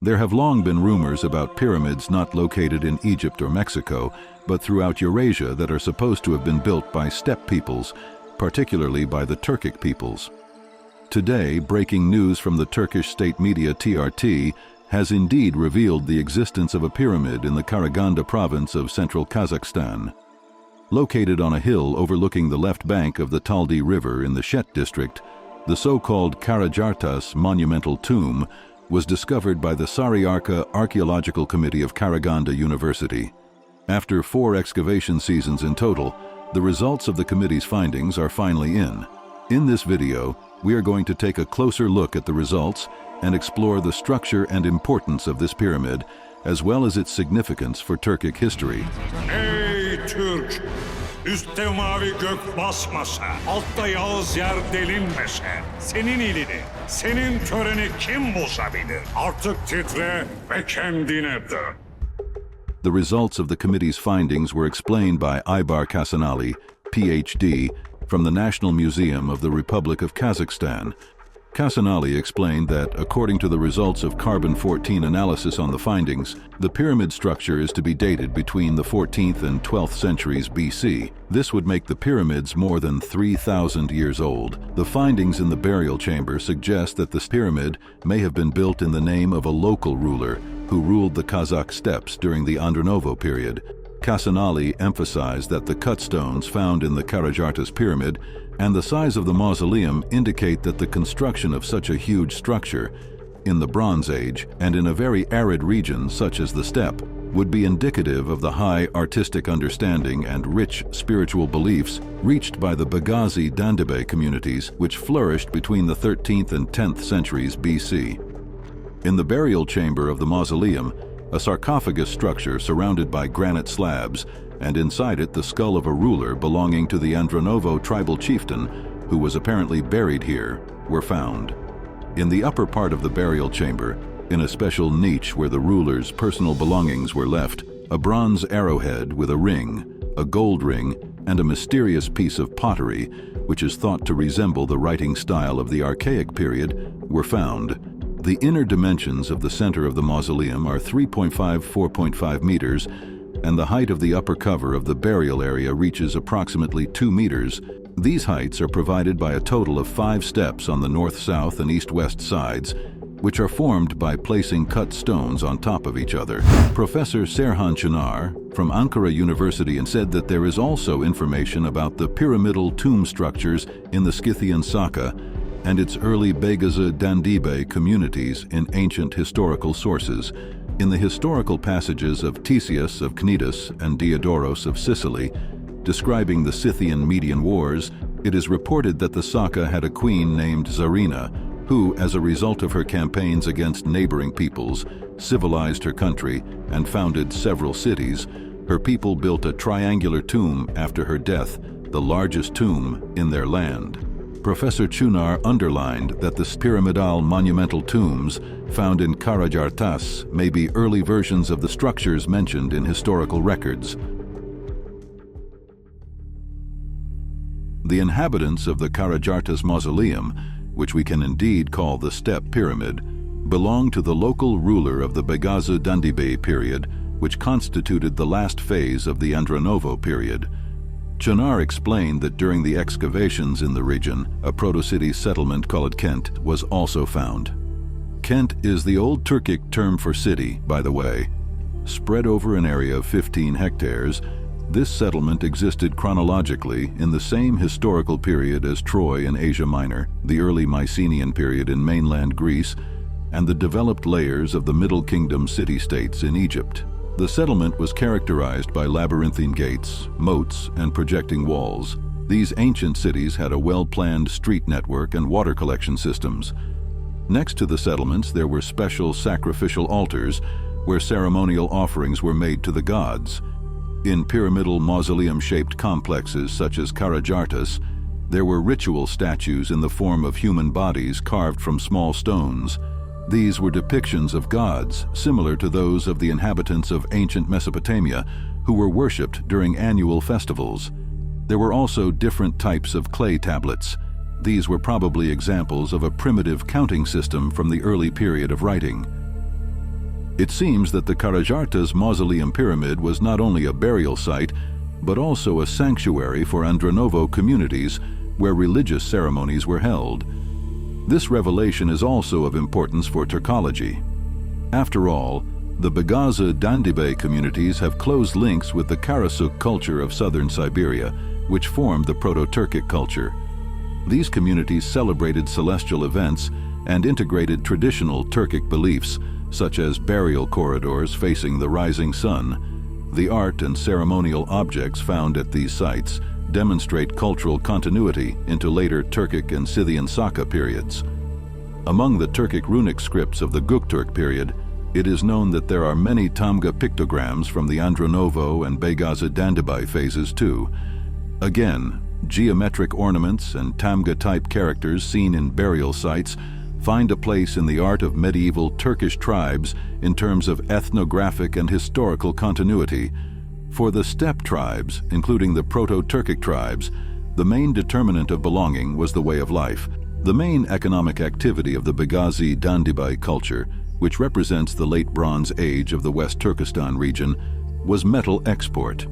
There have long been rumors about pyramids not located in Egypt or Mexico, but throughout Eurasia that are supposed to have been built by steppe peoples, particularly by the Turkic peoples. Today, breaking news from the Turkish state media TRT has indeed revealed the existence of a pyramid in the Karaganda province of central Kazakhstan. Located on a hill overlooking the left bank of the Taldi River in the Shet district, the so-called Karajartas monumental tomb was discovered by the Sarıarka Archaeological Committee of Karaganda University. After 4 excavation seasons in total, the results of the committee's findings are finally in. In this video, we are going to take a closer look at the results and explore the structure and importance of this pyramid, as well as its significance for Turkic history. Ey Türk! Üstte mavi gök basmasa, altta yağız yer delinmese, senin ilini, senin töreni kim bozabilir? Artık titre ve kendine dön. The results of the committee's findings were explained by Aybar Kasanali, PhD, from the National Museum of the Republic of Kazakhstan. Kasanali explained that, according to the results of carbon-14 analysis on the findings, the pyramid structure is to be dated between the 14th and 12th centuries BC. This would make the pyramids more than 3,000 years old. The findings in the burial chamber suggest that this pyramid may have been built in the name of a local ruler who ruled the Kazakh steppes during the Andronovo period. Kasanali emphasized that the cut stones found in the Karajartas pyramid and the size of the mausoleum indicate that the construction of such a huge structure in the Bronze Age and in a very arid region such as the steppe would be indicative of the high artistic understanding and rich spiritual beliefs reached by the Bagazi Dandibe communities which flourished between the 13th and 10th centuries BC. In the burial chamber of the mausoleum, a sarcophagus structure surrounded by granite slabs, and inside it the skull of a ruler belonging to the Andronovo tribal chieftain, who was apparently buried here, were found. In the upper part of the burial chamber, in a special niche where the ruler's personal belongings were left, a bronze arrowhead with a ring, a gold ring, and a mysterious piece of pottery, which is thought to resemble the writing style of the Archaic period, were found. The inner dimensions of the center of the mausoleum are 3.5–4.5 meters, and the height of the upper cover of the burial area reaches approximately 2 meters. These heights are provided by a total of 5 steps on the north, south, and east-west sides, which are formed by placing cut stones on top of each other. Professor Serhan Çınar from Ankara University said that there is also information about the pyramidal tomb structures in the Scythian Saka and its early Bagazi Dandibe communities in ancient historical sources. In the historical passages of Ctesias of Cnidus and Diodorus of Sicily, describing the Scythian-Median Wars, it is reported that the Saka had a queen named Zarina, who, as a result of her campaigns against neighboring peoples, civilized her country and founded several cities. Her people built a triangular tomb after her death, the largest tomb in their land. Professor Çınar underlined that the pyramidal monumental tombs found in Karajartas may be early versions of the structures mentioned in historical records. The inhabitants of the Karajartas mausoleum, which we can indeed call the Steppe Pyramid, belong to the local ruler of the Bagazi Dandibe period, which constituted the last phase of the Andronovo period. Çınar explained that during the excavations in the region, a proto-city settlement called Kent was also found. Kent is the old Turkic term for city, by the way. Spread over an area of 15 hectares, this settlement existed chronologically in the same historical period as Troy in Asia Minor, the early Mycenaean period in mainland Greece, and the developed layers of the Middle Kingdom city-states in Egypt. The settlement was characterized by labyrinthine gates, moats, and projecting walls. These ancient cities had a well-planned street network and water collection systems. Next to the settlements, there were special sacrificial altars where ceremonial offerings were made to the gods. In pyramidal mausoleum-shaped complexes such as Karajartas, there were ritual statues in the form of human bodies carved from small stones. These were depictions of gods, similar to those of the inhabitants of ancient Mesopotamia, who were worshipped during annual festivals. There were also different types of clay tablets. These were probably examples of a primitive counting system from the early period of writing. It seems that the Karajarta's mausoleum pyramid was not only a burial site, but also a sanctuary for Andronovo communities where religious ceremonies were held. This revelation is also of importance for Turkology. After all, the Bagaza Dandibe communities have close links with the Karasuk culture of southern Siberia, which formed the Proto-Turkic culture. These communities celebrated celestial events and integrated traditional Turkic beliefs, such as burial corridors facing the rising sun. The art and ceremonial objects found at these sites demonstrate cultural continuity into later Turkic and Scythian Saka periods. Among the Turkic runic scripts of the Göktürk period, it is known that there are many Tamga pictograms from the Andronovo and Beygazi Dandibai phases too. Again, geometric ornaments and Tamga-type characters seen in burial sites find a place in the art of medieval Turkish tribes in terms of ethnographic and historical continuity. For the steppe tribes, including the Proto-Turkic tribes, the main determinant of belonging was the way of life. The main economic activity of the Beygazi Dandibai culture, which represents the late Bronze Age of the West Turkestan region, was metal export.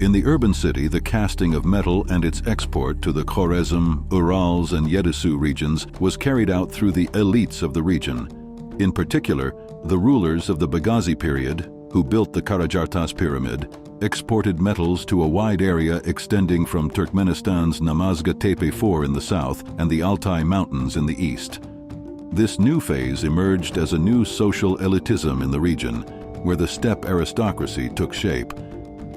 In the urban city, the casting of metal and its export to the Khwarezm, Urals, and Yeresu regions was carried out through the elites of the region. In particular, the rulers of the Beygazi period, who built the Karajartas pyramid, exported metals to a wide area extending from Turkmenistan's Namazga Tepe IV in the south and the Altai Mountains in the east. This new phase emerged as a new social elitism in the region, where the steppe aristocracy took shape.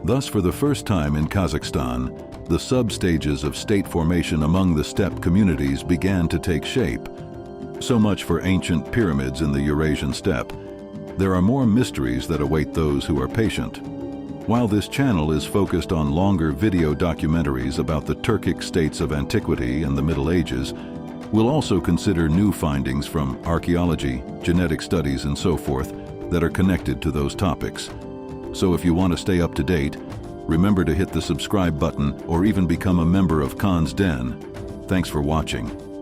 Thus, for the first time in Kazakhstan, the sub-stages of state formation among the steppe communities began to take shape. So much for ancient pyramids in the Eurasian steppe. There are more mysteries that await those who are patient. While this channel is focused on longer video documentaries about the Turkic states of antiquity and the Middle Ages, we'll also consider new findings from archaeology, genetic studies, and so forth that are connected to those topics. So if you want to stay up to date, remember to hit the subscribe button or even become a member of Khan's Den. Thanks for watching.